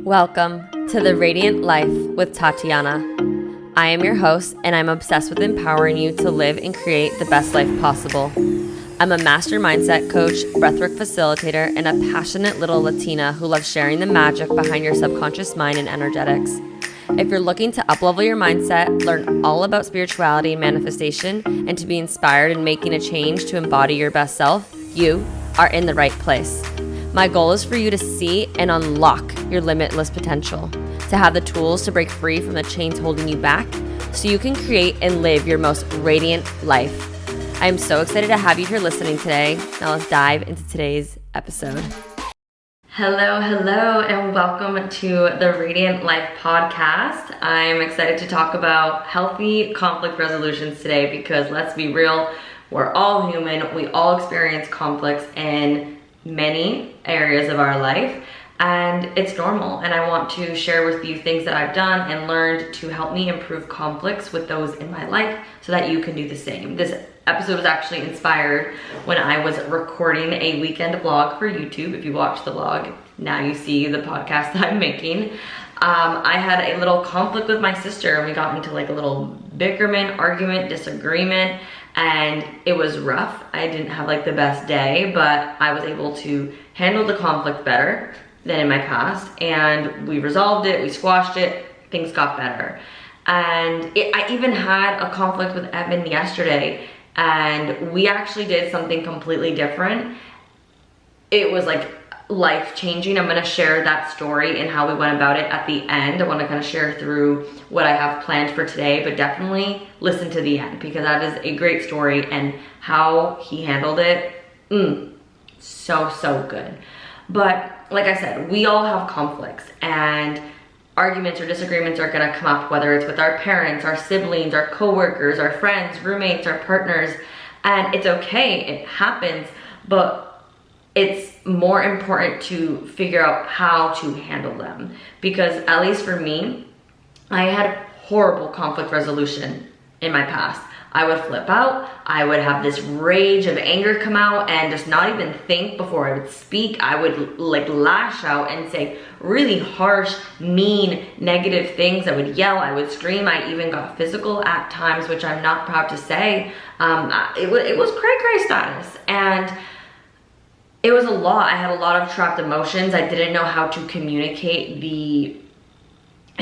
Welcome to The Radiant Life with Tatiana. I am your host, and I'm obsessed with empowering you to live and create the best life possible. I'm a master mindset coach, breathwork facilitator, and a passionate little Latina who loves sharing the magic behind your subconscious mind and energetics. If you're looking to uplevel your mindset, learn all about spirituality, manifestation, and to be inspired in making a change to embody your best self, you are in the right place. My goal is for you to see and unlock your limitless potential, to have the tools to break free from the chains holding you back so you can create and live your most radiant life. I am so excited to have you here listening today. Now let's dive into today's episode. Hello, and welcome to the Radiant Life podcast. I'm excited to talk about healthy conflict resolutions today because let's be real, we're all human. We all experience conflicts in many areas of our life, and it's normal. And I want to share with you things that I've done and learned to help me improve conflicts with those in my life so that you can do the same. This episode was actually inspired when I was recording a weekend vlog for YouTube. If you watch the vlog, now you see the podcast that I'm making. I had a little conflict with my sister, and we got into like a little bickerment, argument, disagreement, and it was rough. I didn't have like the best day, but I was able to handle the conflict better than in my past, and we resolved it, we squashed it, things got better. And I even had a conflict with Evan yesterday, and we actually did something completely different. It was like life-changing. I'm gonna share that story and how we went about it at the end. I wanna kind of share through what I have planned for today, but definitely listen to the end because that is a great story, and how he handled it, so good. But like I said, we all have conflicts, and arguments or disagreements are gonna come up, whether it's with our parents, our siblings, our coworkers, our friends, roommates, our partners, and it's okay, it happens, but it's more important to figure out how to handle them. Because at least for me, I had horrible conflict resolution in my past. I would flip out, I would have this rage of anger come out and just not even think before I would speak. I would like lash out and say really harsh, mean, negative things. I would yell, I would scream. I even got physical at times, which I'm not proud to say. It was cray-cray status, and it was a lot. I had a lot of trapped emotions. I didn't know how to communicate the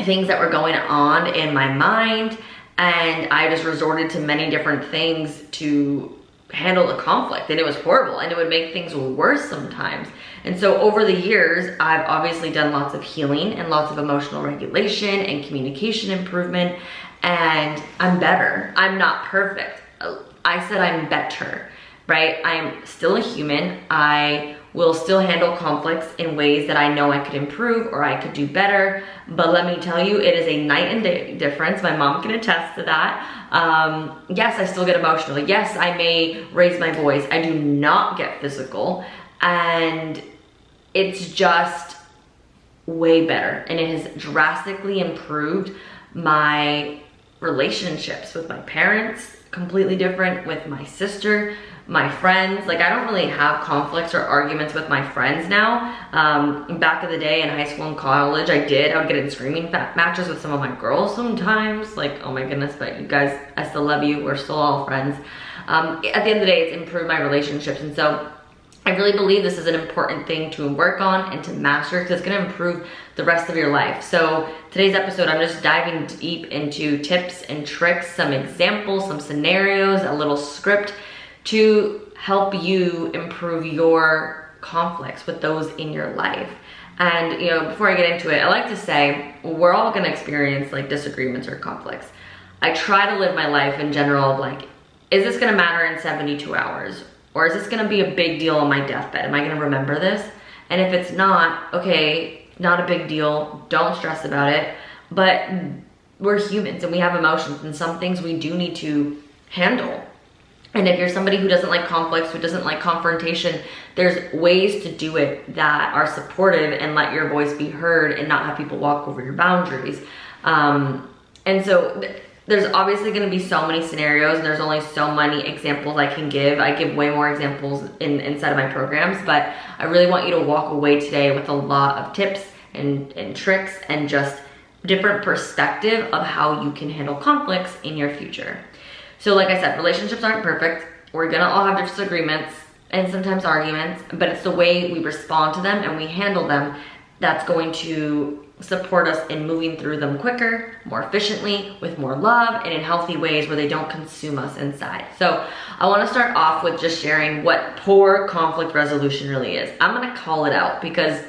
things that were going on in my mind, and I just resorted to many different things to handle the conflict, and it was horrible, and it would make things worse sometimes. And so over the years, I've obviously done lots of healing and lots of emotional regulation and communication improvement, and I'm better. I'm not perfect. I said I'm better. Right? I'm still a human. I will still handle conflicts in ways that I know I could improve or I could do better. But let me tell you, it is a night and day difference. My mom can attest to that. Yes, I still get emotional. Yes, I may raise my voice. I do not get physical. And it's just way better. And it has drastically improved my relationships with my parents, completely different with my sister, my friends. Like, I don't really have conflicts or arguments with my friends now. Back in the day in high school and college, I would get in screaming matches with some of my girls sometimes. Like, oh my goodness, but you guys, I still love you. We're still all friends. At the end of the day, it's improved my relationships. And so I really believe this is an important thing to work on and to master, because it's gonna improve the rest of your life. So today's episode, I'm just diving deep into tips and tricks, some examples, some scenarios, a little script to help you improve your conflicts with those in your life. And before I get into it, I like to say we're all gonna experience like disagreements or conflicts. I try to live my life in general of like, is this gonna matter in 72 hours? Or is this gonna be a big deal on my deathbed? Am I gonna remember this? And if it's not, okay, not a big deal, don't stress about it. But we're humans and we have emotions, and some things we do need to handle. And if you're somebody who doesn't like conflicts, who doesn't like confrontation, there's ways to do it that are supportive and let your voice be heard and not have people walk over your boundaries. And so there's obviously going to be so many scenarios, and there's only so many examples I can give. I give way more examples inside of my programs, but I really want you to walk away today with a lot of tips and tricks and just different perspective of how you can handle conflicts in your future. So like I said, relationships aren't perfect. We're gonna all have disagreements and sometimes arguments, but it's the way we respond to them and we handle them that's going to support us in moving through them quicker, more efficiently, with more love, and in healthy ways where they don't consume us inside. So I wanna start off with just sharing what poor conflict resolution really is. I'm gonna call it out because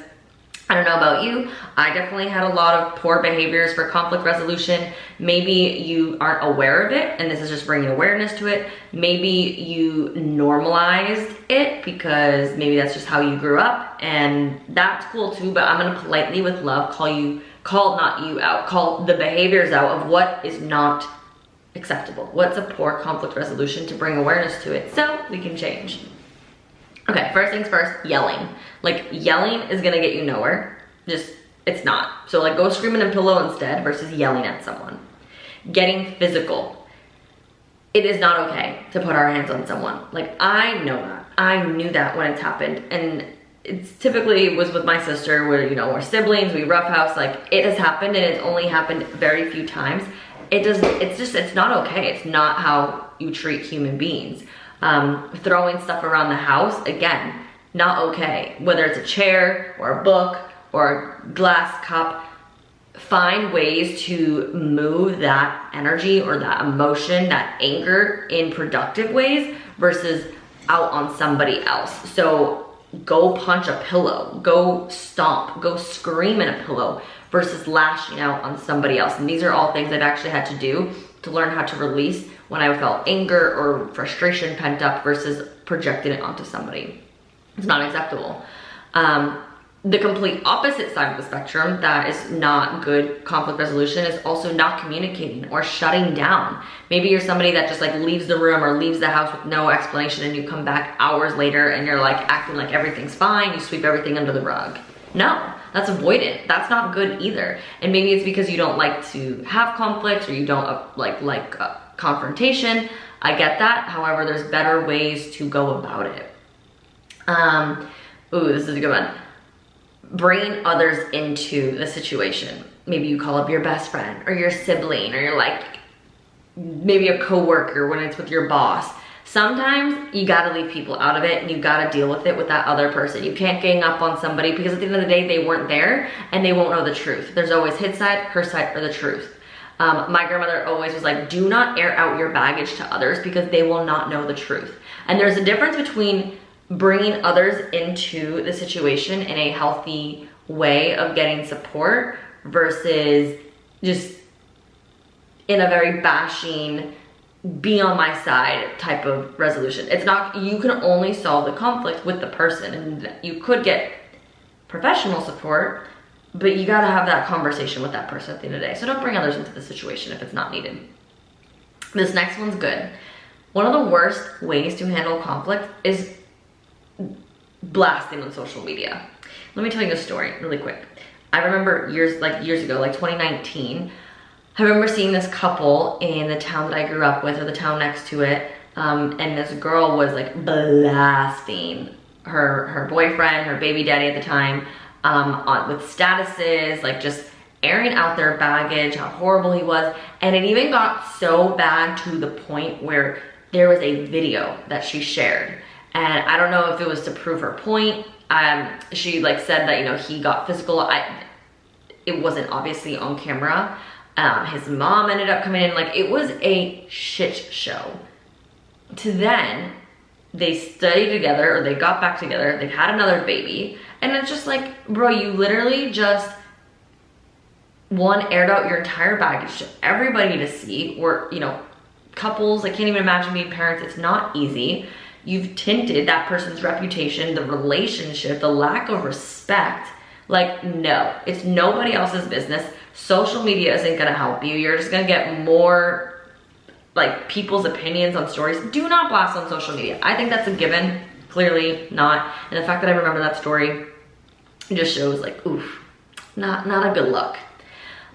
I don't know about you, I definitely had a lot of poor behaviors for conflict resolution. Maybe you aren't aware of it and this is just bringing awareness to it. Maybe you normalized it because maybe that's just how you grew up, and that's cool too, but I'm gonna politely with love call the behaviors out of what is not acceptable. What's a poor conflict resolution to bring awareness to it so we can change. Okay, first things first, yelling. Like, yelling is gonna get you nowhere. It's not. So like, go screaming in a pillow instead versus yelling at someone. Getting physical. It is not okay to put our hands on someone. Like, I know that. I knew that when it's happened. And it's typically was with my sister where, you know, we're siblings, we roughhouse, like it has happened and it's only happened very few times. It's not okay. It's not how you treat human beings. Throwing stuff around the house, again, not okay. Whether it's a chair or a book or a glass cup, find ways to move that energy or that emotion, that anger in productive ways versus out on somebody else. So go punch a pillow, go stomp, go scream in a pillow versus lashing out on somebody else. And these are all things I've actually had to do to learn how to release when I felt anger or frustration pent up versus projecting it onto somebody. It's not acceptable. The complete opposite side of the spectrum that is not good conflict resolution is also not communicating or shutting down. Maybe you're somebody that just like leaves the room or leaves the house with no explanation and you come back hours later and you're like acting like everything's fine, you sweep everything under the rug. No, that's avoidant. That's not good either. And maybe it's because you don't like to have conflicts or you don't like confrontation. I get that. However, there's better ways to go about it. Ooh, this is a good one. Bringing others into the situation. Maybe you call up your best friend or your sibling or you're like maybe a coworker when it's with your boss. Sometimes you gotta leave people out of it and you gotta deal with it with that other person. You can't gang up on somebody because at the end of the day, they weren't there and they won't know the truth. There's always his side, her side, or the truth. My grandmother always was like, do not air out your baggage to others because they will not know the truth. And there's a difference between bringing others into the situation in a healthy way of getting support versus just in a very bashing, be on my side type of resolution. It's not, you can only solve the conflict with the person, and you could get professional support, but you gotta have that conversation with that person at the end of the day. So don't bring others into the situation if it's not needed. This next one's good. One of the worst ways to handle conflict is blasting on social media. Let me tell you a story really quick. I remember years ago, like 2019, I remember seeing this couple in the town that I grew up with or the town next to it, and this girl was like blasting her boyfriend, her baby daddy at the time, with statuses, like just airing out their baggage, how horrible he was. And it even got so bad to the point where there was a video that she shared. And I don't know if it was to prove her point. She like said that, you know, he got physical. It wasn't obviously on camera. His mom ended up coming in. Like, it was a shit show. To then, they studied together, or they got back together. They've had another baby. And it's just like, bro, you literally just, aired out your entire baggage to everybody to see. Or, you know, couples, I can't even imagine being parents. It's not easy. You've tinted that person's reputation, the relationship, the lack of respect. Like, no, it's nobody else's business. Social media isn't gonna help you. You're just gonna get more like people's opinions on stories. Do not blast on social media. I think that's a given, clearly not. And the fact that I remember that story just shows like, oof, not a good look.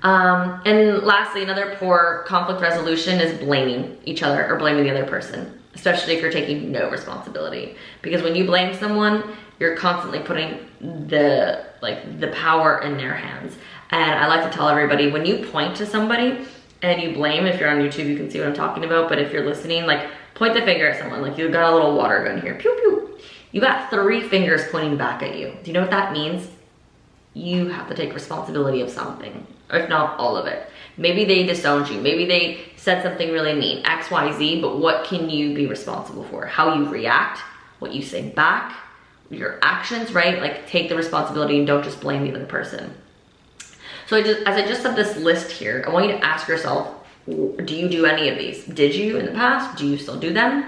And lastly, another poor conflict resolution is blaming each other or blaming the other person, especially if you're taking no responsibility. Because when you blame someone, you're constantly putting the the power in their hands. And I like to tell everybody, when you point to somebody and you blame, if you're on YouTube, you can see what I'm talking about, but if you're listening, like, point the finger at someone, like you've got a little water gun here, pew pew. You got 3 fingers pointing back at you. Do you know what that means? You have to take responsibility of something, or if not all of it. Maybe they disowned you, maybe they said something really mean, X, Y, Z, but what can you be responsible for? How you react, what you say back, your actions, right? Like, take the responsibility and don't just blame the other person. So as I just said this list here, I want you to ask yourself, do you do any of these? Did you in the past? Do you still do them?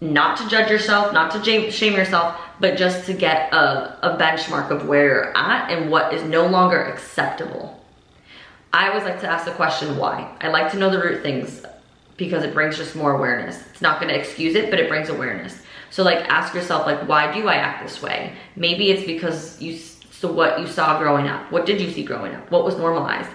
Not to judge yourself, not to shame yourself, but just to get a benchmark of where you're at and what is no longer acceptable. I always like to ask the question, why? I like to know the root things because it brings just more awareness. It's not gonna excuse it, but it brings awareness. So like, ask yourself, like, why do I act this way? Maybe it's because what you saw growing up. What did you see growing up? What was normalized?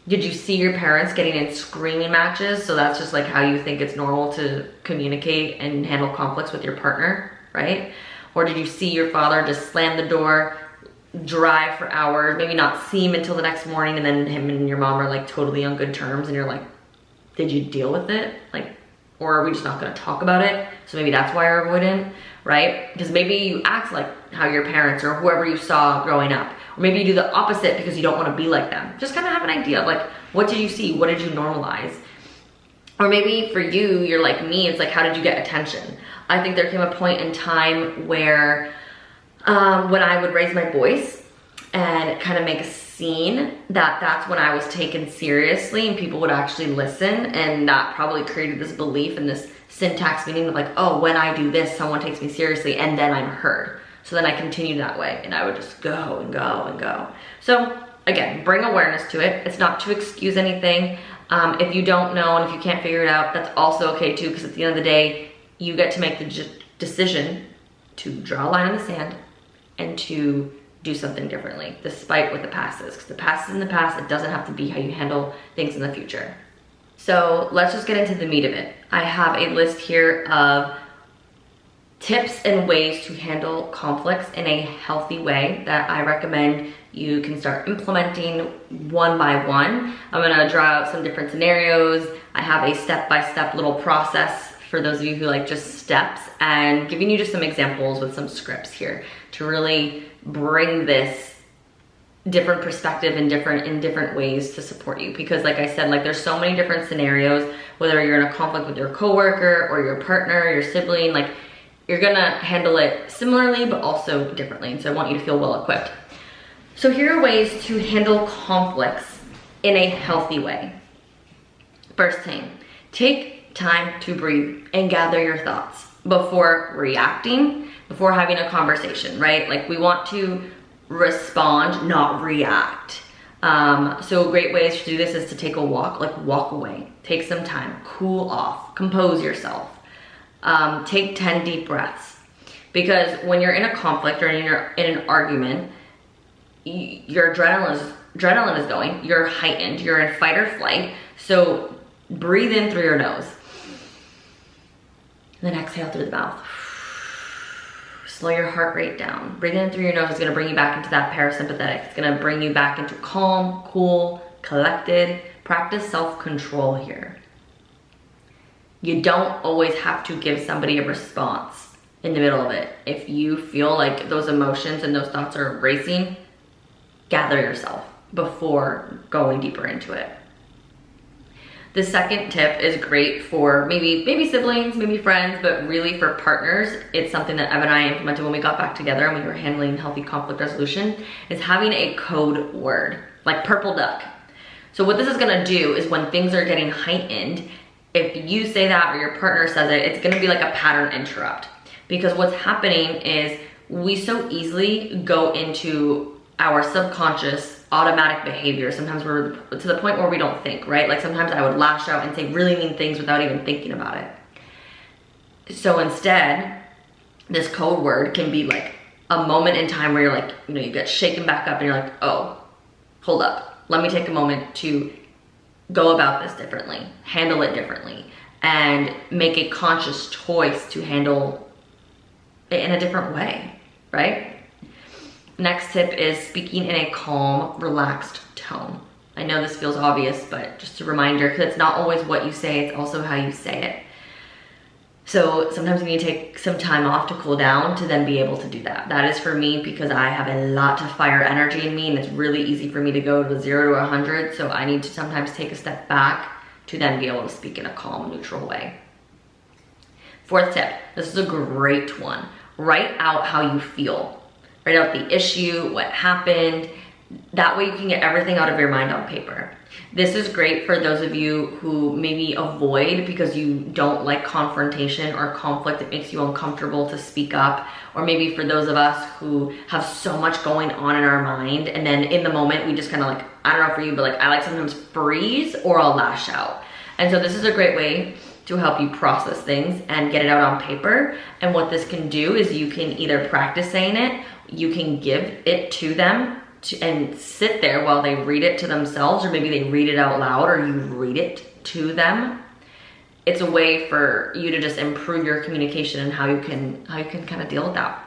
Did you see your parents getting in screaming matches? So that's just like how you think it's normal to communicate and handle conflicts with your partner, right? Or did you see your father just slam the door, drive for hours, maybe not see him until the next morning, and then him and your mom are like totally on good terms, and you're like, did you deal with it? Like, or are we just not gonna talk about it? So maybe that's why you're avoidant, right? Because maybe you act like how your parents or whoever you saw growing up. Or maybe you do the opposite because you don't want to be like them. Just kind of have an idea of like, what did you see? What did you normalize? Or maybe for you, you're like me, it's like, how did you get attention? I think there came a point in time where when I would raise my voice and kind of make a scene, that's when I was taken seriously and people would actually listen, and that probably created this belief and this syntax meaning of like, oh, when I do this, someone takes me seriously and then I'm heard. So then I continued that way and I would just go and go and go. So again, bring awareness to it. It's not to excuse anything. If you don't know and if you can't figure it out, that's also okay too, because at the end of the day, you get to make the decision to draw a line in the sand and to do something differently, despite what the past is. Because the past is in the past, it doesn't have to be how you handle things in the future. So let's just get into the meat of it. I have a list here of tips and ways to handle conflicts in a healthy way that I recommend you can start implementing one by one. I'm gonna draw out some different scenarios. I have a step-by-step little process for those of you who like just steps, and giving you just some examples with some scripts here to really bring this different perspective in different ways to support you. Because like I said, like there's so many different scenarios, whether you're in a conflict with your coworker or your partner, your sibling, like you're gonna handle it similarly, but also differently. And so I want you to feel well equipped. So here are ways to handle conflicts in a healthy way. First thing, take time to breathe and gather your thoughts before reacting, before having a conversation, right? Like we want to respond, not react. So great ways to do this is to take a walk, like walk away, take some time, cool off, compose yourself. Take 10 deep breaths, because when you're in a conflict or you're in an argument, your adrenaline is going, you're heightened, you're in fight or flight. So breathe in through your nose, and then exhale through the mouth. Slow your heart rate down. Breathing in through your nose is gonna bring you back into that parasympathetic. It's gonna bring you back into calm, cool, collected. Practice self-control here. You don't always have to give somebody a response in the middle of it. If you feel like those emotions and those thoughts are racing, gather yourself before going deeper into it. The second tip is great for maybe siblings, maybe friends, but really for partners. It's something that Ev and I implemented when we got back together and we were handling healthy conflict resolution, is having a code word, like purple duck. So what this is gonna do is when things are getting heightened, if you say that or your partner says it, it's gonna be like a pattern interrupt. Because what's happening is we so easily go into our subconscious automatic behavior. Sometimes we're to the point where we don't think, right? Like sometimes I would lash out and say really mean things without even thinking about it. So instead, this code word can be like a moment in time where you're like, you get shaken back up and you're like, oh, hold up. Let me take a moment to go about this differently, handle it differently, and make a conscious choice to handle it in a different way, right? Next tip is speaking in a calm, relaxed tone. I know this feels obvious, but just a reminder, because it's not always what you say, it's also how you say it. So sometimes you need to take some time off to cool down to then be able to do that. That is for me because I have a lot of fire energy in me, and it's really easy for me to go to 0 to 100. So I need to sometimes take a step back to then be able to speak in a calm, neutral way. Fourth tip, this is a great one. Write out how you feel. Write out the issue, what happened. That way you can get everything out of your mind on paper. This is great for those of you who maybe avoid because you don't like confrontation or conflict. It makes you uncomfortable to speak up. Or maybe for those of us who have so much going on in our mind, and then in the moment we just kind of like, I don't know for you, but like I like sometimes freeze or I'll lash out. And so this is a great way to help you process things and get it out on paper. And what this can do is you can either practice saying it, you can give it to them and sit there while they read it to themselves, or maybe they read it out loud or you read it to them. It's a way for you to just improve your communication and how you can kind of deal with that.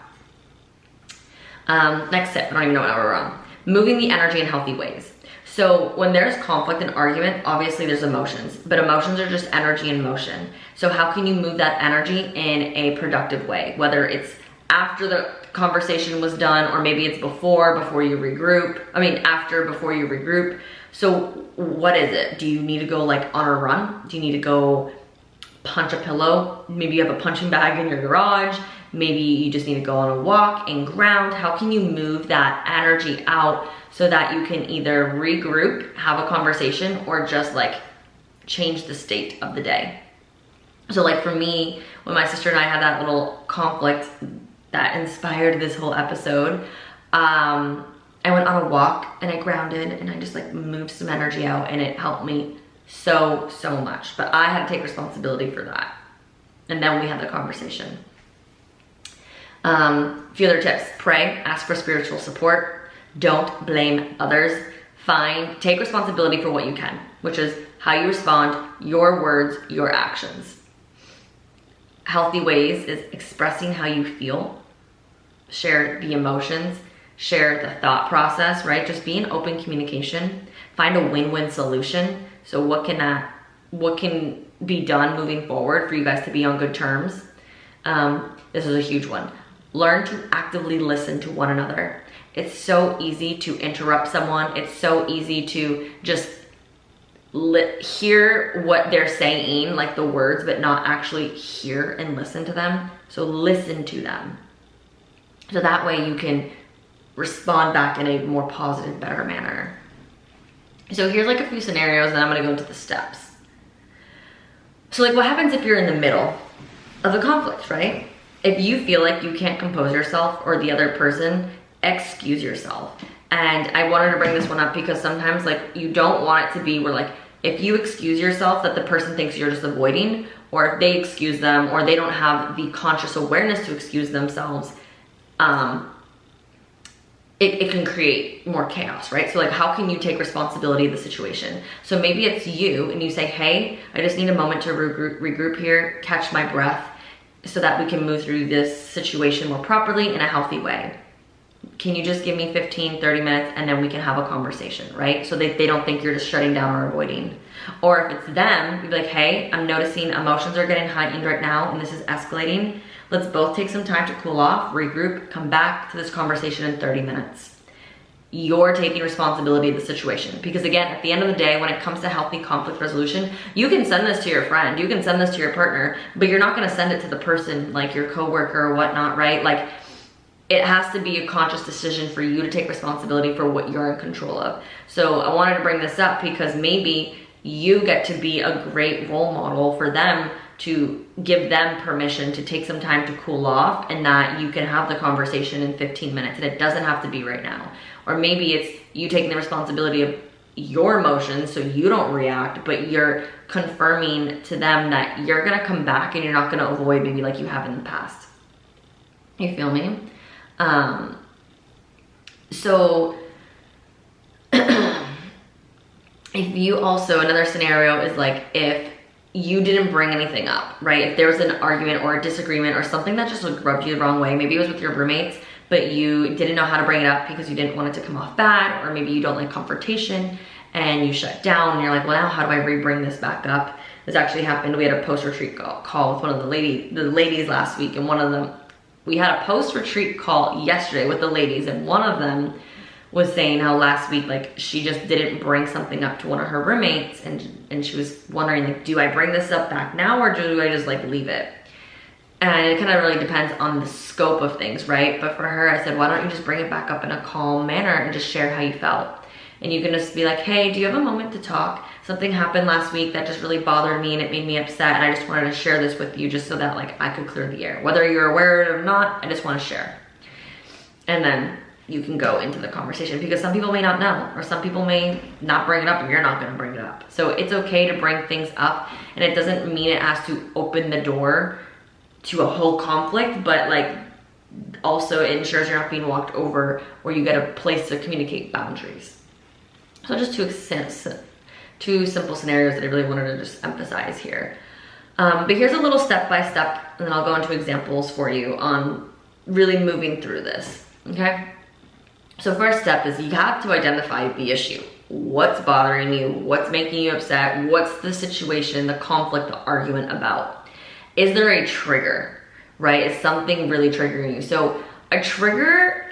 Next tip, I don't even know what we're on. Moving the energy in healthy ways. So when there's conflict and argument, obviously there's emotions, but emotions are just energy in motion. So how can you move that energy in a productive way? Whether it's after the conversation was done, or maybe it's before you regroup. Before you regroup. So what is it? Do you need to go like on a run? Do you need to go punch a pillow? Maybe you have a punching bag in your garage. Maybe you just need to go on a walk and ground. How can you move that energy out so that you can either regroup, have a conversation, or just like change the state of the day? So like for me, when my sister and I had that little conflict that inspired this whole episode, I went on a walk and I grounded and I just like moved some energy out, and it helped me so much. But I had to take responsibility for that. And then we had the conversation. A few other tips: pray, ask for spiritual support, don't blame others, take responsibility for what you can, which is how you respond, your words, your actions. Healthy ways is expressing how you feel, share the emotions, share the thought process, right? Just be in open communication, find a win-win solution. So what can be done moving forward for you guys to be on good terms? This is a huge one. Learn to actively listen to one another. It's so easy to interrupt someone. It's so easy to just hear what they're saying, like the words, but not actually hear and listen to them. So listen to them. So that way you can respond back in a more positive, better manner. So here's like a few scenarios, and I'm gonna go into the steps. So like what happens if you're in the middle of a conflict, right? If you feel like you can't compose yourself or the other person, excuse yourself. And I wanted to bring this one up because sometimes like you don't want it to be where like, if you excuse yourself, that the person thinks you're just avoiding, or if they excuse them, or they don't have the conscious awareness to excuse themselves, it can create more chaos, right? So like, how can you take responsibility of the situation? So maybe it's you and you say, hey, I just need a moment to regroup here, catch my breath, so that we can move through this situation more properly in a healthy way. Can you just give me 15, 30 minutes and then we can have a conversation, right? So they don't think you're just shutting down or avoiding. Or if it's them, you'd be like, hey, I'm noticing emotions are getting heightened right now and this is escalating. Let's both take some time to cool off, regroup, come back to this conversation in 30 minutes. You're taking responsibility of the situation. Because again, at the end of the day, when it comes to healthy conflict resolution, you can send this to your friend, you can send this to your partner, but you're not gonna send it to the person like your coworker or whatnot, right? Like, it has to be a conscious decision for you to take responsibility for what you're in control of. So I wanted to bring this up because maybe you get to be a great role model for them, to give them permission to take some time to cool off, and that you can have the conversation in 15 minutes and it doesn't have to be right now. Or maybe it's you taking the responsibility of your emotions so you don't react, but you're confirming to them that you're gonna come back and you're not gonna avoid maybe like you have in the past. You feel me? So if you also, another scenario is like if you didn't bring anything up, right? If there was an argument or a disagreement or something that just like rubbed you the wrong way, maybe it was with your roommates, but you didn't know how to bring it up because you didn't want it to come off bad, or maybe you don't like confrontation and you shut down and you're like, well, now how do I re-bring this back up? This actually happened. We had a post-retreat call with one of the ladies last week, and we had a post-retreat call yesterday with the ladies, and one of them was saying how last week, like, she just didn't bring something up to one of her roommates, and she was wondering, like, do I bring this up back now, or do I just like leave it? And it kind of really depends on the scope of things, right? But for her, I said, why don't you just bring it back up in a calm manner and just share how you felt? And you can just be like, hey, do you have a moment to talk? Something happened last week that just really bothered me and it made me upset, and I just wanted to share this with you just so that like I could clear the air. Whether you're aware of it or not, I just want to share. And then you can go into the conversation, because some people may not know, or some people may not bring it up and you're not going to bring it up. So it's okay to bring things up, and it doesn't mean it has to open the door to a whole conflict, but like also it ensures you're not being walked over, or you get a place to communicate boundaries. So just two simple scenarios that I really wanted to just emphasize here. But here's a little step-by-step, and then I'll go into examples for you on really moving through this, okay? So first step is you have to identify the issue. What's bothering you? What's making you upset? What's the situation, the conflict, the argument about? Is there a trigger, right? Is something really triggering you? So a trigger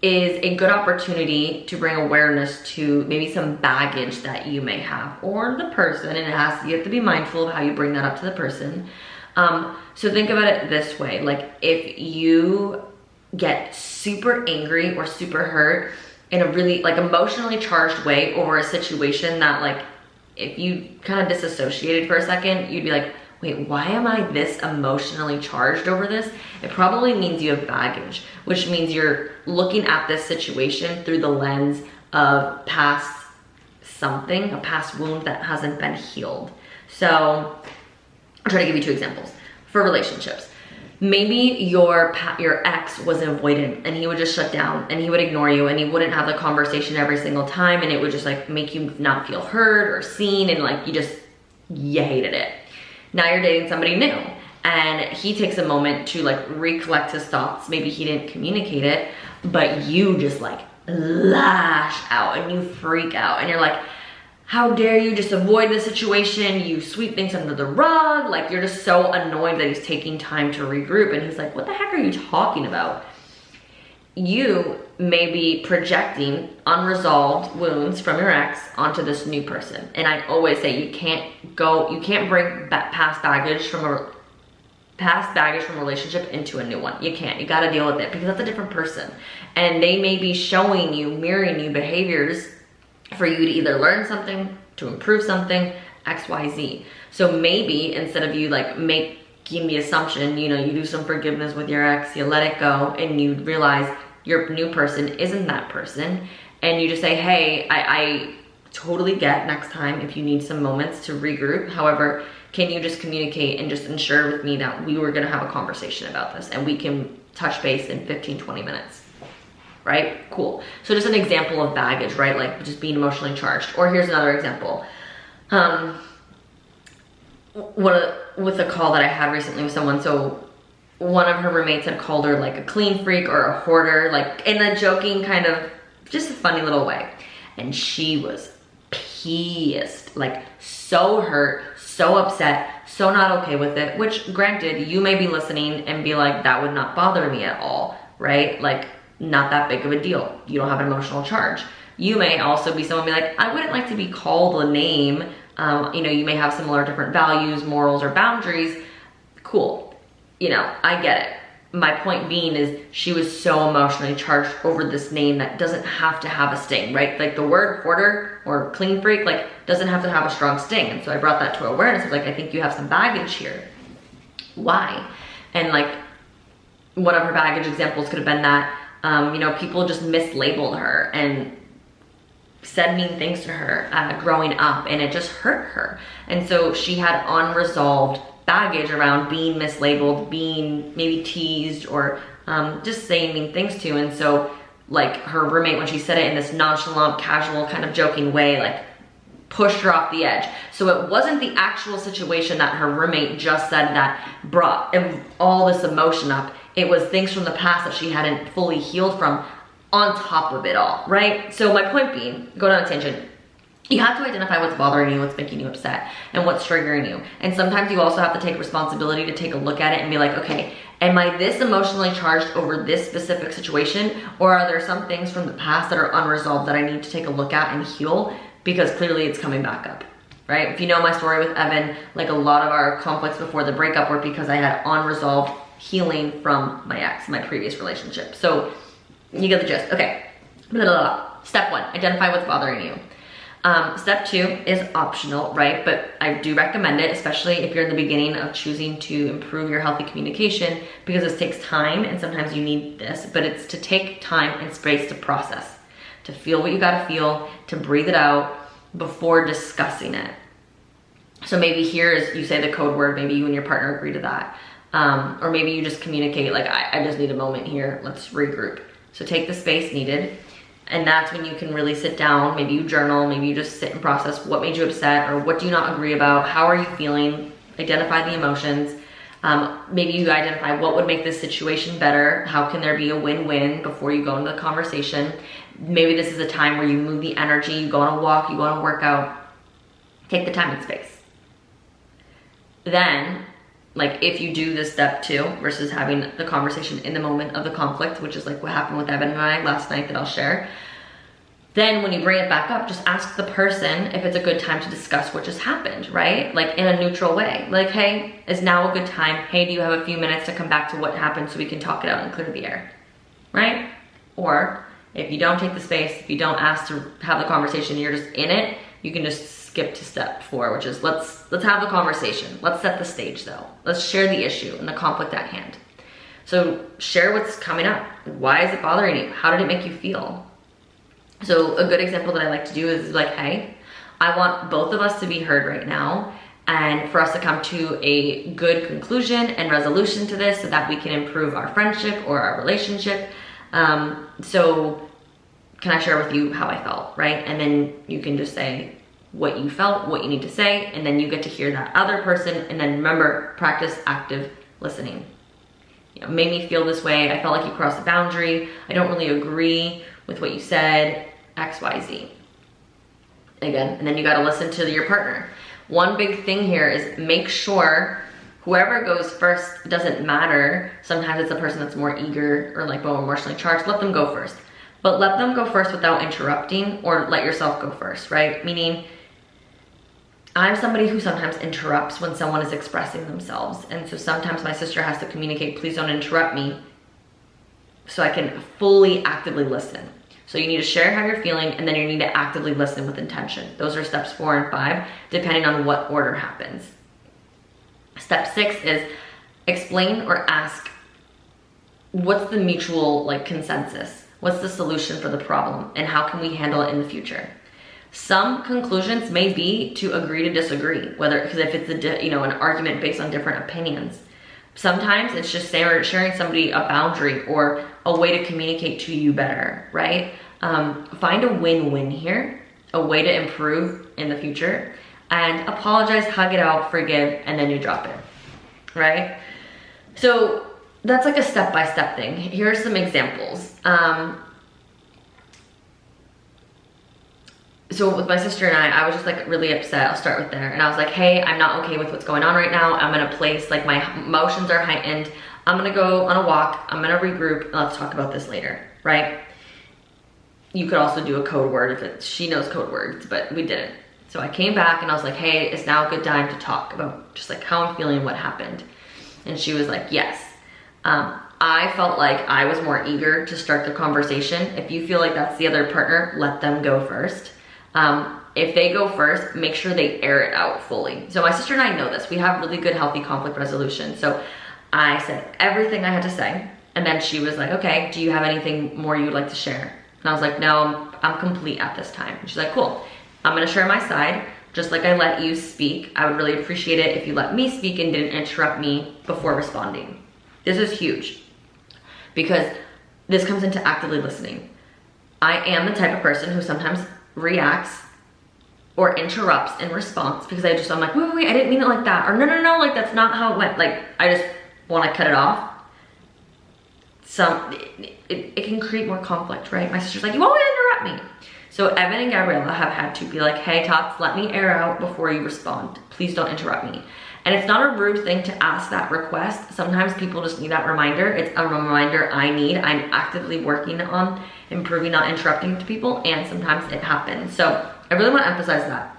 is a good opportunity to bring awareness to maybe some baggage that you may have, or the person, and you have to be mindful of how you bring that up to the person. So think about it this way, like if you get super angry or super hurt in a really like emotionally charged way over a situation that, like, if you kind of disassociated for a second, you'd be like, wait, why am I this emotionally charged over this? It probably means you have baggage, which means you're looking at this situation through the lens of past something, a past wound that hasn't been healed. So I'll try to give you two examples. For relationships, maybe your ex was avoidant and he would just shut down and he would ignore you and he wouldn't have the conversation every single time, and it would just like make you not feel heard or seen, and like you hated it. Now you're dating somebody new and he takes a moment to like recollect his thoughts. Maybe he didn't communicate it, but you just like lash out and you freak out and you're like, how dare you just avoid the situation? You sweep things under the rug. Like, you're just so annoyed that he's taking time to regroup, and he's like, what the heck are you talking about? You may be projecting unresolved wounds from your ex onto this new person. And I always say you can't bring past baggage from a relationship into a new one. You can't. You got to deal with it, because that's a different person, and they may be showing you, mirroring you behaviors for you to either learn something, to improve something, X, Y, Z. So maybe instead of you like making the assumption, you do some forgiveness with your ex, you let it go, and you realize your new person isn't that person, and you just say, hey, I totally get next time if you need some moments to regroup. However, can you just communicate and just ensure with me that we were gonna have a conversation about this and we can touch base in 15, 20 minutes? Right? Cool. So just an example of baggage, right? Like just being emotionally charged. Or here's another example. With a call that I had recently with someone. So one of her roommates had called her like a clean freak or a hoarder, like in a joking kind of, just a funny little way. And she was pissed, like so hurt, so upset, so not okay with it, which granted, you may be listening and be like, that would not bother me at all, right? Like, not that big of a deal. You don't have an emotional charge. You may also be someone be like, I wouldn't like to be called a name. You may have similar different values, morals, or boundaries. Cool. I get it. My point being is she was so emotionally charged over this name that doesn't have to have a sting, right? Like the word hoarder or clean freak, like doesn't have to have a strong sting. And so I brought that to awareness. I was like, I think you have some baggage here. Why? And like one of her baggage examples could have been that people just mislabeled her and said mean things to her growing up, and it just hurt her. And so she had unresolved baggage around being mislabeled, being maybe teased, or just saying mean things to. And so like her roommate, when she said it in this nonchalant, casual, kind of joking way, like pushed her off the edge. So it wasn't the actual situation that her roommate just said that brought all this emotion up. it was things from the past that she hadn't fully healed from on top of it all, right? So my point being, going on a tangent, you have to identify what's bothering you, what's making you upset, and what's triggering you. And sometimes you also have to take responsibility to take a look at it and be like, okay, am I this emotionally charged over this specific situation? Or are there some things from the past that are unresolved that I need to take a look at and heal? Because clearly it's coming back up, right? If you know my story with Evan, like a lot of our conflicts before the breakup were because I had unresolved healing from my ex, my previous relationship. So you get the gist. Okay. Blah, blah, blah. Step 1, identify what's bothering you. Step 2 is optional, right? But I do recommend it, especially if you're in the beginning of choosing to improve your healthy communication, because this takes time and sometimes you need this, but it's to take time and space to process, to feel what you gotta feel, to breathe it out before discussing it. So maybe here is, you say the code word, maybe you and your partner agree to that. Or maybe you just communicate like, I just need a moment here, let's regroup. So take the space needed. And that's when you can really sit down, maybe you journal, maybe you just sit and process what made you upset or what do you not agree about, how are you feeling, identify the emotions. Maybe you identify what would make this situation better, how can there be a win-win before you go into the conversation. Maybe this is a time where you move the energy, you go on a walk, you go on a workout, take the time and space. Then, like if you do this step 2 versus having the conversation in the moment of the conflict, which is like what happened with Evan and I last night that I'll share, then when you bring it back up, just ask the person if it's a good time to discuss what just happened, right? Like in a neutral way. Like, hey, is now a good time? Hey, do you have a few minutes to come back to what happened so we can talk it out and clear the air, right? Or if you don't take the space, if you don't ask to have the conversation, you're just in it, you can just skip to step 4, which is let's have the conversation. Let's set the stage though. Let's share the issue and the conflict at hand. So share what's coming up. Why is it bothering you? How did it make you feel? So a good example that I like to do is like, hey, I want both of us to be heard right now and for us to come to a good conclusion and resolution to this so that we can improve our friendship or our relationship. So can I share with you how I felt, right? And then you can just say what you felt, what you need to say, and then you get to hear that other person. And then remember, practice active listening. You know, made me feel this way. I felt like you crossed a boundary. I don't really agree with what you said, X, Y, Z. Again, and then you gotta listen to your partner. One big thing here is make sure whoever goes first, doesn't matter. Sometimes it's a person that's more eager or like more emotionally charged. Let them go first. But let them go first without interrupting, or let yourself go first, right? Meaning, I'm somebody who sometimes interrupts when someone is expressing themselves. And so sometimes my sister has to communicate, please don't interrupt me, so I can fully actively listen. So you need to share how you're feeling, and then you need to actively listen with intention. Those are steps 4 and 5, depending on what order happens. Step 6 is explain or ask, what's the mutual like consensus? What's the solution for the problem, and how can we handle it in the future? Some conclusions may be to agree to disagree, because if it's an argument based on different opinions. Sometimes it's just sharing somebody a boundary or a way to communicate to you better, right? Find a win-win here, a way to improve in the future, and apologize, hug it out, forgive, and then you drop it, right? So that's like a step-by-step thing. Here are some examples. So with my sister and I was just like really upset. I'll start with there. And I was like, hey, I'm not okay with what's going on right now. I'm in a place, like my emotions are heightened. I'm gonna go on a walk. I'm gonna regroup. And let's talk about this later, right? You could also do a code word if she knows code words, but we didn't. So I came back and I was like, hey, it's now a good time to talk about just like how I'm feeling and what happened. And she was like, yes. I felt like I was more eager to start the conversation. If you feel like that's the other partner, let them go first. If they go first, make sure they air it out fully. So my sister and I know this. We have really good, healthy conflict resolution. So I said everything I had to say. And then she was like, okay, do you have anything more you'd like to share? And I was like, no, I'm complete at this time. And she's like, cool. I'm gonna share my side. Just like I let you speak, I would really appreciate it if you let me speak and didn't interrupt me before responding. This is huge because this comes into actively listening. I am the type of person who sometimes reacts or interrupts in response because I'm like, wait, I didn't mean it like that. Or no, like that's not how it went. Like I just want to cut it off. it can create more conflict, right? My sister's like, you always interrupt me. So Evan and Gabriella have had to be like, hey Tots, let me air out before you respond. Please don't interrupt me. And it's not a rude thing to ask that request. Sometimes people just need that reminder. It's a reminder I need. I'm actively working on improving not interrupting to people, and sometimes it happens. So I really want to emphasize that.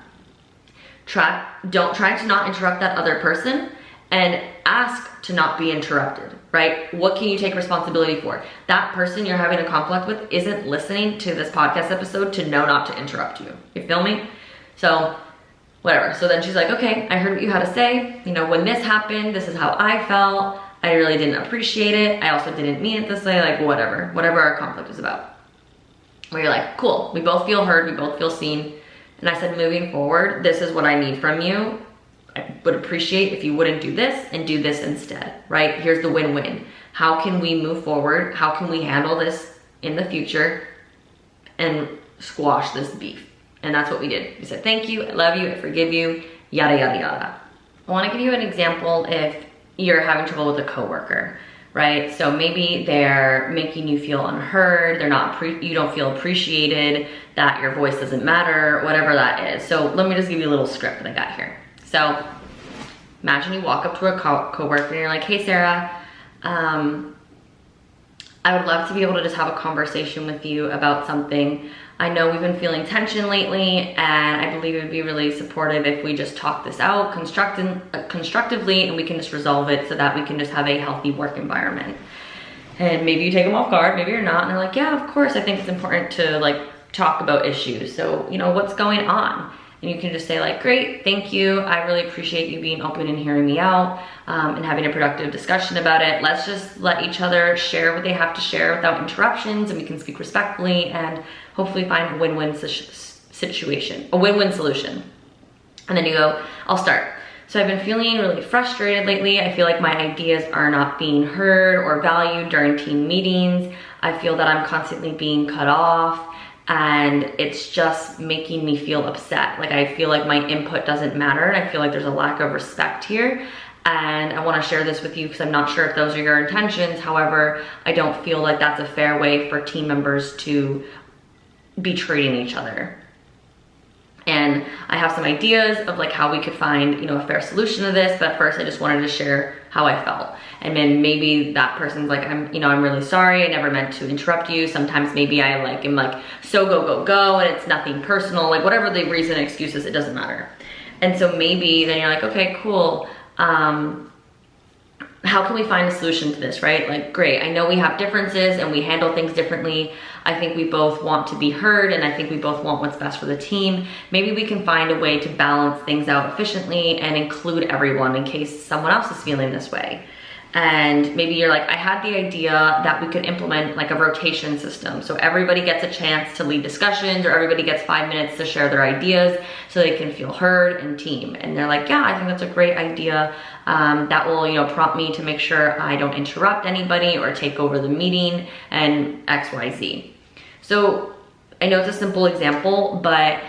Don't try to not interrupt that other person, and ask to not be interrupted, right? What can you take responsibility for? That person you're having a conflict with isn't listening to this podcast episode to know not to interrupt you. You feel me? So whatever. So then she's like, okay, I heard what you had to say. You know, when this happened, this is how I felt. I really didn't appreciate it. I also didn't mean it this way, like whatever our conflict was about. Where you're like, cool, we both feel heard, we both feel seen. And I said, moving forward, this is what I need from you. I would appreciate if you wouldn't do this and do this instead, right? Here's the win-win. How can we move forward? How can we handle this in the future and squash this beef? And that's what we did. We said, thank you, I love you, I forgive you, yada, yada, yada. I wanna give you an example if you're having trouble with a coworker, right? So maybe they're making you feel unheard, you don't feel appreciated, that your voice doesn't matter, whatever that is. So let me just give you a little script that I got here. So imagine you walk up to a coworker and you're like, hey Sarah, I would love to be able to just have a conversation with you about something. I know we've been feeling tension lately, and I believe it would be really supportive if we just talk this out constructively, and we can just resolve it so that we can just have a healthy work environment. And maybe you take them off guard, maybe you're not, and they're like, yeah, of course, I think it's important to like talk about issues. So, you know, what's going on? And you can just say like, great, thank you. I really appreciate you being open and hearing me out and having a productive discussion about it. Let's just let each other share what they have to share without interruptions, and we can speak respectfully and hopefully find a win-win situation, a win-win solution. And then you go, I'll start. So I've been feeling really frustrated lately. I feel like my ideas are not being heard or valued during team meetings. I feel that I'm constantly being cut off, and it's just making me feel upset. Like I feel like my input doesn't matter, and I feel like there's a lack of respect here. And I want to share this with you because I'm not sure if those are your intentions. However, I don't feel like that's a fair way for team members to be treating each other. And I have some ideas of like how we could find, you know, a fair solution to this, but first I just wanted to share how I felt. And then maybe that person's like, I'm really sorry, I never meant to interrupt you. Sometimes maybe I like am like so go and it's nothing personal, like whatever the reason, excuse is, it doesn't matter. And so maybe then you're like, okay, cool. How can we find a solution to this, right? Like, great, I know we have differences and we handle things differently. I think we both want to be heard, and I think we both want what's best for the team. Maybe we can find a way to balance things out efficiently and include everyone in case someone else is feeling this way. And maybe you're like, I had the idea that we could implement like a rotation system. So everybody gets a chance to lead discussions, or everybody gets 5 minutes to share their ideas so they can feel heard and team. And they're like, yeah, I think that's a great idea. That will, you know, prompt me to make sure I don't interrupt anybody or take over the meeting and X, Y, Z. So I know it's a simple example, but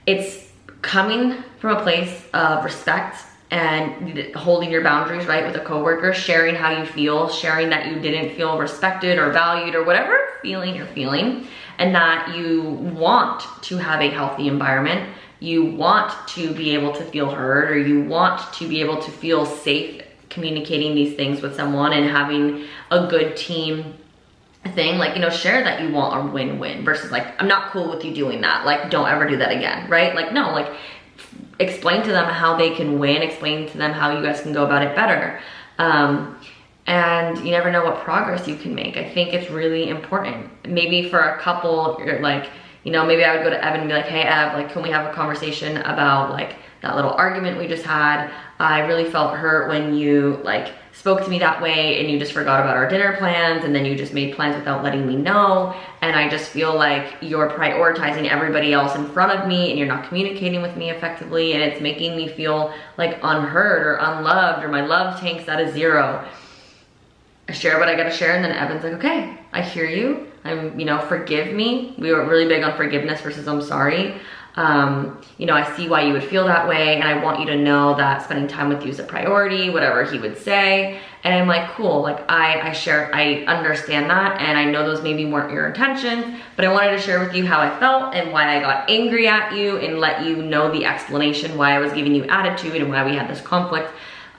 it's coming from a place of respect and holding your boundaries, right, with a coworker, sharing how you feel, sharing that you didn't feel respected or valued or whatever feeling you're feeling, and that you want to have a healthy environment. You want to be able to feel heard, or you want to be able to feel safe communicating these things with someone and having a good team thing. Like, you know, share that you want a win-win versus like, I'm not cool with you doing that. Like, don't ever do that again, right? Like, no, like, explain to them how they can win, explain to them how you guys can go about it better. And you never know what progress you can make. I think it's really important. Maybe for a couple, you're like, you know, maybe I would go to Evan and be like, hey Ev, like, can we have a conversation about like that little argument we just had? I really felt hurt when you like spoke to me that way and you just forgot about our dinner plans, and then you just made plans without letting me know. And I just feel like you're prioritizing everybody else in front of me and you're not communicating with me effectively, and it's making me feel like unheard or unloved, or my love tank's at a 0. I share what I gotta share, and then Evan's like, okay, I hear you. forgive me. We were really big on forgiveness versus I'm sorry. I see why you would feel that way, and I want you to know that spending time with you is a priority, whatever he would say. And I'm like, cool, like I understand that, and I know those maybe weren't your intentions, but I wanted to share with you how I felt and why I got angry at you and let you know the explanation why I was giving you attitude and why we had this conflict.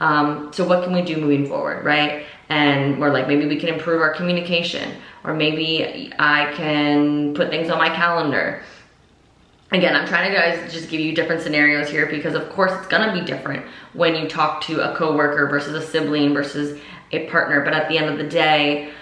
So what can we do moving forward, right? And we're like, maybe we can improve our communication, or maybe I can put things on my calendar. Again, I'm trying to guys just give you different scenarios here, because of course it's gonna be different when you talk to a coworker versus a sibling versus a partner. But at the end of the day,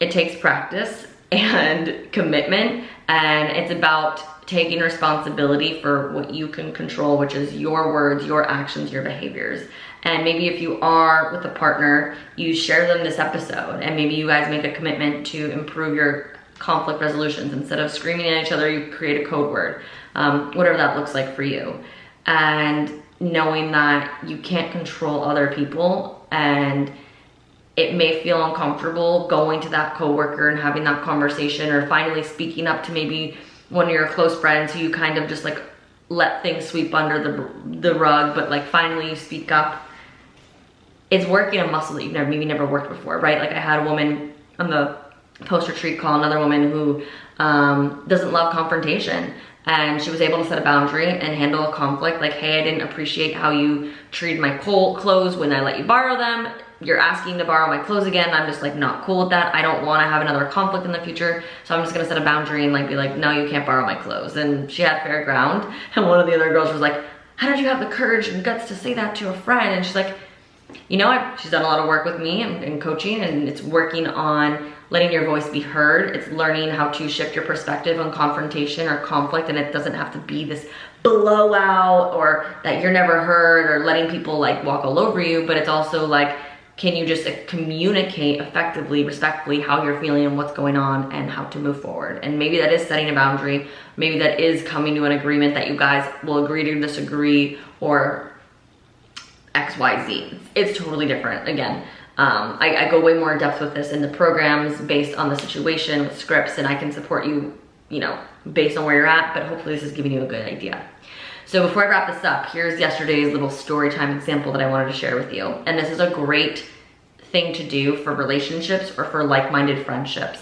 it takes practice and commitment, and it's about taking responsibility for what you can control, which is your words, your actions, your behaviors. And maybe if you are with a partner, you share them this episode, and maybe you guys make a commitment to improve your conflict resolutions. Instead of screaming at each other, you create a code word, whatever that looks like for you. And knowing that you can't control other people, and it may feel uncomfortable going to that coworker and having that conversation, or finally speaking up to maybe one of your close friends who you kind of just like let things sweep under the rug, but like finally you speak up. It's working a muscle that you've maybe never worked before, right? Like I had a woman on the post-retreat call, another woman who doesn't love confrontation, and she was able to set a boundary and handle a conflict like, hey, I didn't appreciate how you treated my clothes when I let you borrow them. You're asking to borrow my clothes again. I'm just like not cool with that. I don't want to have another conflict in the future, so I'm just gonna set a boundary and like be like, no, you can't borrow my clothes. And she had fair ground, and one of the other girls was like, how did you have the courage and guts to say that to a friend? And she's like, you know, she's done a lot of work with me and coaching, and it's working on letting your voice be heard. It's learning how to shift your perspective on confrontation or conflict, and it doesn't have to be this blowout or that you're never heard or letting people like walk all over you, but it's also like, can you just communicate effectively, respectfully how you're feeling and what's going on and how to move forward. And maybe that is setting a boundary, maybe that is coming to an agreement that you guys will agree to disagree, or XYZ. It's totally different. Again, I go way more in depth with this in the programs based on the situation with scripts, and I can support you, based on where you're at, but hopefully this is giving you a good idea. So before I wrap this up, here's yesterday's little story time example that I wanted to share with you. And this is a great thing to do for relationships or for like-minded friendships.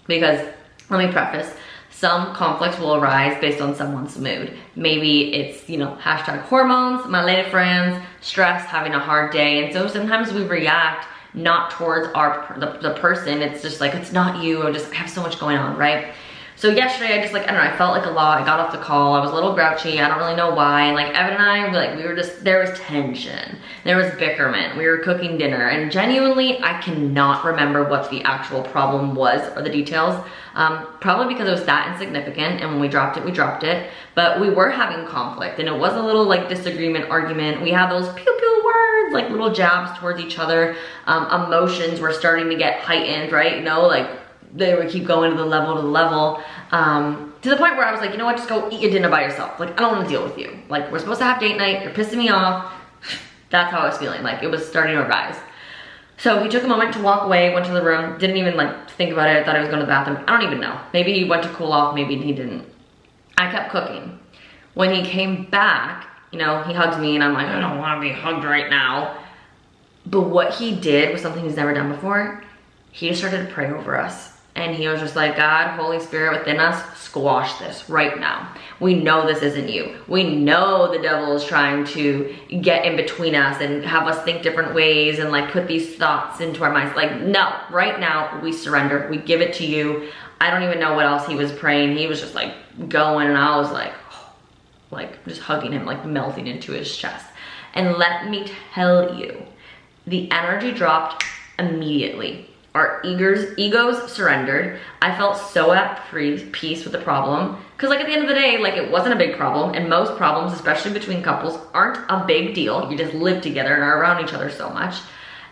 Because, let me preface, some conflicts will arise based on someone's mood. Maybe it's, hashtag hormones, my lady friends, stress, having a hard day. And so sometimes we react not towards the person. It's just like, it's not you, I have so much going on, right? So yesterday, I felt like a lot. I got off the call. I was a little grouchy. I don't really know why. And like Evan and I, there was tension. There was bickerment. We were cooking dinner. And genuinely, I cannot remember what the actual problem was or the details. Probably because it was that insignificant. And when we dropped it, we dropped it. But we were having conflict. And it was a little like disagreement, argument. We had those pew pew words, like little jabs towards each other. Emotions were starting to get heightened, right? They would keep going to the level, to the point where I was like, you know what, just go eat your dinner by yourself. Like, I don't want to deal with you. Like, we're supposed to have date night, you're pissing me off. That's how I was feeling, like it was starting to rise. So he took a moment to walk away, went to the room, didn't even like think about it. I thought he was going to the bathroom. I don't even know. Maybe he went to cool off, maybe he didn't. I kept cooking. When he came back, he hugs me, and I'm like, I don't want to be hugged right now. But what he did was something he's never done before. He just started to pray over us. And he was just like, God, Holy Spirit within us, squash this right now. We know this isn't you. We know the devil is trying to get in between us and have us think different ways and like put these thoughts into our minds. Like, no, right now we surrender. We give it to you. I don't even know what else he was praying. He was just like going, and I was like, just hugging him, like melting into his chest. And let me tell you, the energy dropped immediately. Our egos surrendered. I felt so at peace with the problem. Because like at the end of the day, like it wasn't a big problem. And most problems, especially between couples, aren't a big deal. You just live together and are around each other so much.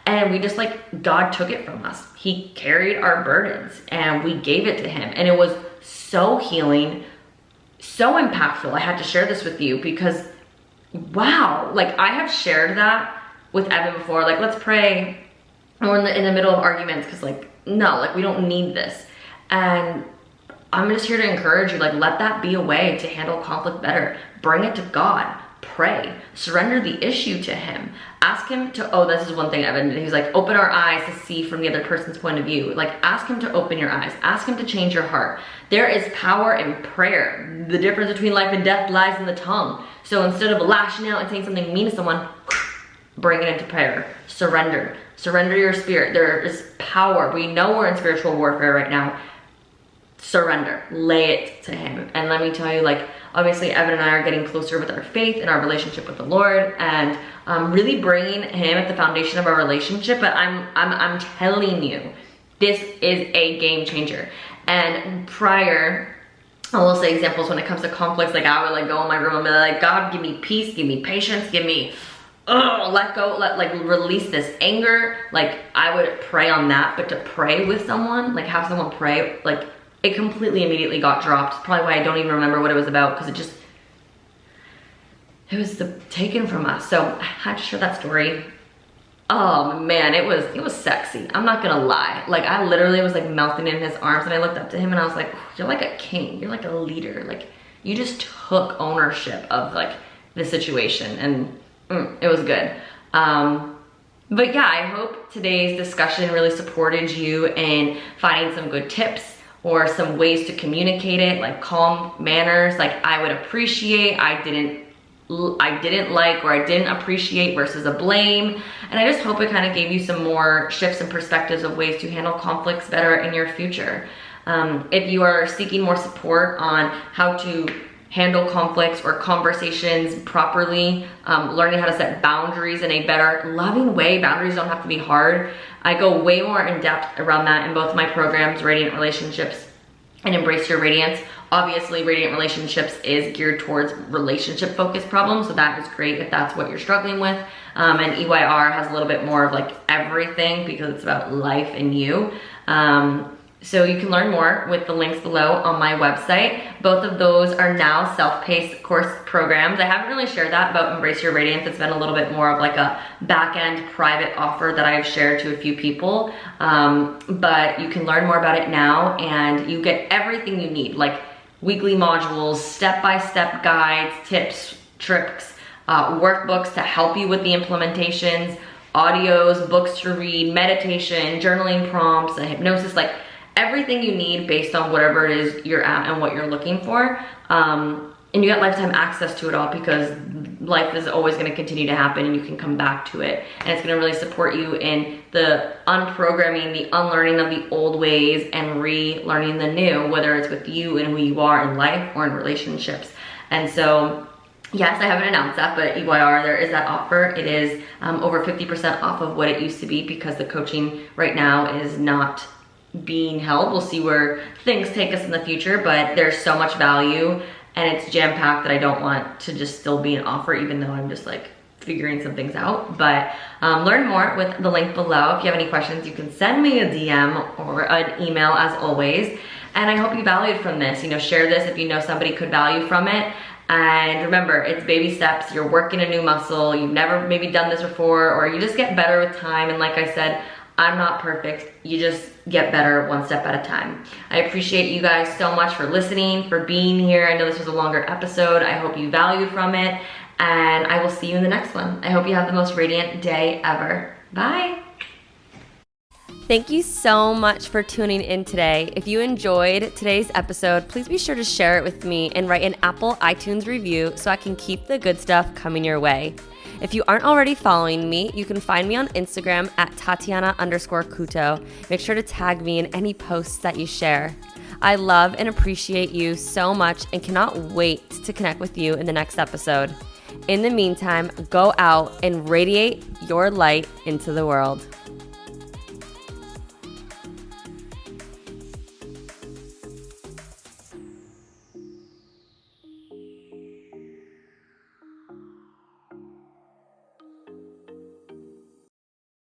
And we just like, God took it from us. He carried our burdens and we gave it to him. And it was so healing, so impactful. I had to share this with you because wow, like I have shared that with Evan before. Like, let's pray. Or in the middle of arguments, because like no, like we don't need this. And I'm just here to encourage you, like let that be a way to handle conflict better. Bring it to God. Pray. Surrender the issue to him. Ask him to, oh, this is one thing Evan, he's like, open our eyes to see from the other person's point of view. Like ask him to open your eyes. Ask him to change your heart. There is power in prayer. The difference between life and death lies in the tongue. So instead of lashing out and saying something mean to someone, bring it into prayer. Surrender. Surrender your spirit. There is power. We know we're in spiritual warfare right now. Surrender. Lay it to him. And let me tell you, like, obviously Evan and I are getting closer with our faith and our relationship with the Lord, and really bringing him at the foundation of our relationship. But I'm telling you, this is a game changer. And prior, I will say examples when it comes to conflicts, like I would like go in my room and be like, God, give me peace, give me patience, give me, let go, like release this anger. Like I would pray on that, but to pray with someone, like have someone pray, like it completely immediately got dropped. It's probably why I don't even remember what it was about, because it was taken from us. So I had to share that story. Oh man, it was sexy. I'm not gonna lie. Like I literally was like melting in his arms, and I looked up to him and I was like, you're like a king, you're like a leader. Like you just took ownership of like the situation, and it was good. But yeah, I hope today's discussion really supported you in finding some good tips or some ways to communicate it, like calm manners. Like I would appreciate, I didn't like, or I didn't appreciate versus a blame. And I just hope it kind of gave you some more shifts and perspectives of ways to handle conflicts better in your future. If you are seeking more support on how to handle conflicts or conversations properly, learning how to set boundaries in a better, loving way. Boundaries don't have to be hard. I go way more in depth around that in both my programs, Radiant Relationships and Embrace Your Radiance. Obviously, Radiant Relationships is geared towards relationship focused problems, so that is great if that's what you're struggling with. And EYR has a little bit more of like everything, because it's about life and you. So you can learn more with the links below on my website. Both of those are now self-paced course programs. I haven't really shared that about Embrace Your Radiance. It's been a little bit more of like a back-end private offer that I've shared to a few people. But you can learn more about it now, and you get everything you need, like weekly modules, step-by-step guides, tips, tricks, workbooks to help you with the implementations, audios, books to read, meditation, journaling prompts, and hypnosis, like everything you need based on whatever it is you're at and what you're looking for. And you get lifetime access to it all, because life is always going to continue to happen and you can come back to it. And it's going to really support you in the unprogramming, the unlearning of the old ways and relearning the new, whether it's with you and who you are in life or in relationships. And so, yes, I haven't announced that, but EYR, there is that offer. It is over 50% off of what it used to be, because the coaching right now is not being held. We'll see where things take us in the future, but there's so much value and it's jam-packed that I don't want to just still be an offer, even though I'm just like figuring some things out. But learn more with the link below. If you have any questions, you can send me a DM or an email as always. And I hope you valued from this. You know, share this if you know somebody could value from it. And remember, it's baby steps. You're working a new muscle. You've never maybe done this before, or you just get better with time. And like I said, I'm not perfect. You just get better one step at a time. I appreciate you guys so much for listening, for being here. I know this was a longer episode. I hope you valued from it, and I will see you in the next one. I hope you have the most radiant day ever. Bye. Thank you so much for tuning in today. If you enjoyed today's episode, please be sure to share it with me and write an Apple iTunes review so I can keep the good stuff coming your way. If you aren't already following me, you can find me on Instagram at Tatiana_Kuto. Make sure to tag me in any posts that you share. I love and appreciate you so much and cannot wait to connect with you in the next episode. In the meantime, go out and radiate your light into the world.